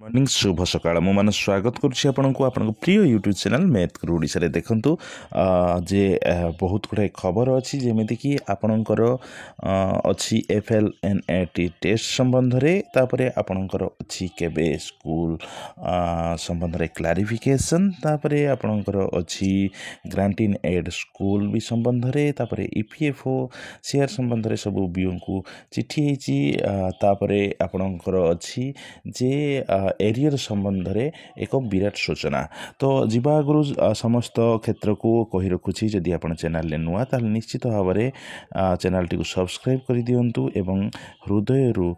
morning शुभ सकाळ मु मान स्वागत करुच्ची आपण प्रिय यूट्यूब चैनल मैथ गुरु ओडिशा रे देखंतु जे बहुत गुड़ाए खबर अच्छी जमीती कि आपणकर अच्छी FLNAT टेस्ट संबंध रे तापरे आपणकर अच्छी केबे स्कूल संबंध रे क्लारिफिकेशन तापरे आपणकर अच्छी ग्रांटिन एड स्कूल भी संबंध रे तापरे EPFO शेयर संबंध रे सब बीओ को चिठी हेची तापरे आपणकर अच्छी जे एरियर संबंध रे एक विराट सूचना तो जीवा आगु समस्त क्षेत्र को कही रखुची जदि आपण चैनल ले नुआ ताल निश्चित भाव में चैनल टी को सब्सक्राइब कर दियंतु एवं हृदय रु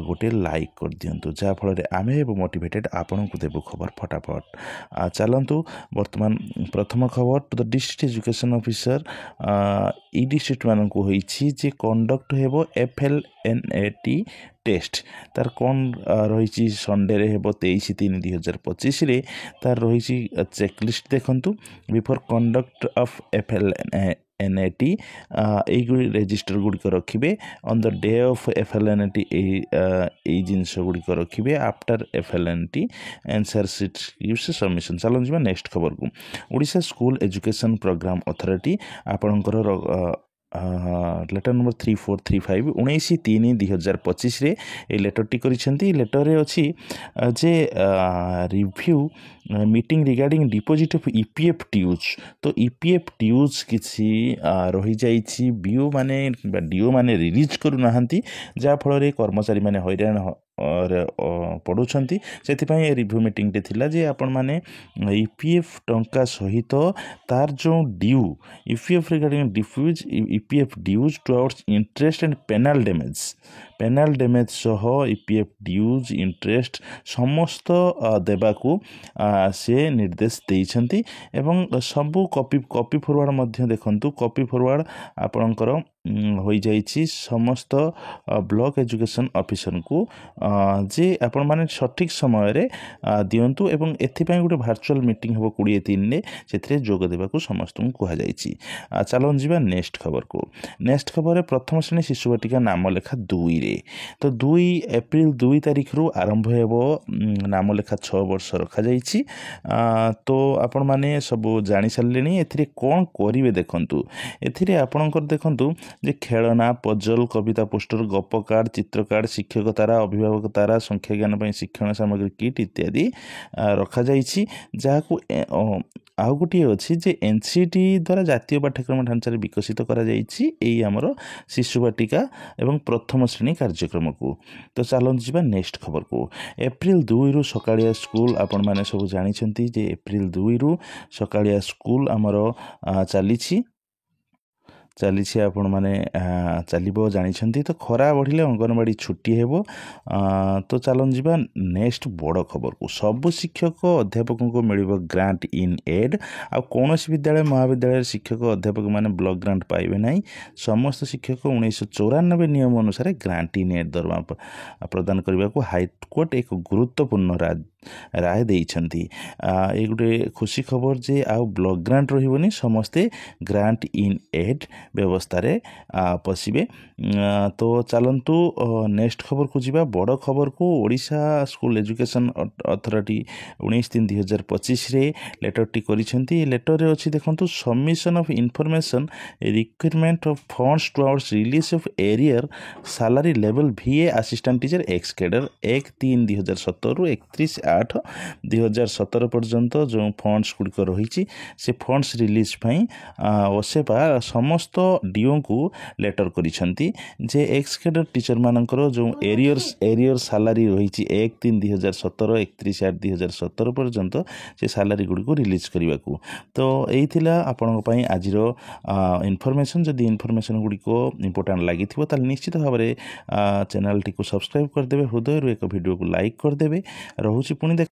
गोटे लाइक कर दियंतु जहाँ फल आमे मोटिवेटेड आपण को देबु खबर फटाफट चलंतु वर्तमान प्रथम खबर to the district education officer ई डिस्ट्रिक्ट मान को होईची जे कंडक्ट हेबो FLNAT टेस्ट तार कौन रही संडे रे हेबो 23/3/2025 रे तार रही चेकलिस्ट देखंतु before conduct of FLNAT register गुड़िक रखिए on the day of FLNAT जिनस गुड़िक रखिए after FLNAT answer sheet submission चलो जी नेक्स्ट खबर को Odisha school education programme authority आपणकर लेटर नंबर 3435 19/3/2025 रे ए लेटर टी करिसेंती लेटर रे अछि जे review meeting regarding deposit of EPF dues तो EPF ड्यूज किसी रही जाइछि बीओ माने डीओ माने रिलीज करू नाहंती जा फल रे कर्मचारी माने हैरान पढ़ुंट से रिव्यू मीटिंग टे थिला जे आपण माने EPF टंका सहित तार जो due EPF regarding diffuse EPF dues towards interest and penal damage सह EPF ड्यूज इंटरेस्ट समस्त देबाकू से निर्देश देइछंती एवं सबू कॉपी फॉरवर्ड मध्य देखंतु कॉपी फॉरवर्ड आपणकर हो जाइछि समस्त ब्लॉक एजुकेशन ऑफिसर को जे आपण माने सठिक समय रे दियंतु एवं एथिपाई गोटे वर्चुअल मीटिंग हेबो 23/3 रे सेथिरे जोग देबाकू समस्त को कहा जाइछि चलो जीवा नेक्स्ट खबर को नेक्स्ट खबर रे प्रथम श्रेणी शिशु बाटिका नाम लेखा 2 रे तो 2 एप्रिल 2 तारिख रु आरंभ हेबो नाम लेखा 6 वर्ष रखा जाइछि तो आपण माने सब जानि सारलेनी एथिरे कोन करिवे देखंतु एथिरे आपणकर देखंतु जे खेलना पजल कविता पोस्टर गप कार्ड चित्र कार्ड शिक्षक तारा अभिभावक तारा संख्या ज्ञान पर शिक्षण सामग्री किट इत्यादि रखा जाइछि जाहाकू आउ गोटे अच्छी जे NCT द्वारा जातीय पाठ्यक्रम ढांचार विकसित करा जाइछि एई हमर शिशु बाटिका एवं प्रथम श्रेणी कार्यक्रम को तो चलो जीवा नेक्स्ट खबर को एप्रिल 2 रु सकाळिया स्कूल आपण माने सब जानिछंती जे एप्रिल 2 रु सकाळिया स्कूल हमर चली आपण माने चलिबो जानिछंती तो खरा बढ़िले अंगनवाड़ी छुट्टी हेबो तो चलन जीवा नेक्स्ट बड़ खबर को सब शिक्षक अध्यापक को मिलिबो ग्रांट इन एड आ कोनोसी विद्यालय महाविद्यालय शिक्षक अध्यापक माने ब्लॉक ग्रांट पाइबे नाही समस्त शिक्षक 1994 नियम अनुसार ग्रांट इन एड दरमा प्रदान करबा को हाईकोर्ट एक गुरुत्वपूर्ण राय देइछंती ए गुटे खुशी खबर जे आ ब्लॉक ग्रांट रहिबोनी समस्ते ग्रांट इन एड व्यवस्था रे पसिबे तो चलंतु नेक्स्ट खबर को जीवा बड़ खबर को ओडिशा स्कूल एजुकेशन अथॉरिटी 19/3/2025 रे लेटर टी करिसेंती लेटर रे अछि देखंतु submission of information requirement of funds towards release of arrear salary level VA assistant teacher x cadre 1/3/2017 रु 31/8/2017 पर्यंत जो फंड्स गुड़िक रही से फंड्स रिलीज ओसेपा समस्त डीओ को लेटर करिसेंती जे एक्स कैडर टीचर मानकर जो एरियर सैलरी रही 1/3/2017 31/8/2017 पर्यंत से सैलरी गुड़ी को रिलीज करने को तो यही थिला आपण पई आजिर इनफॉरमेशन जदि इनफॉरमेशन गुड़ी को इंपोर्टेंट लगी निश्चित भाव में चैनल टी को सब्सक्राइब करदे हृदय एक वीडियो को लाइक करदे रोचे पुणी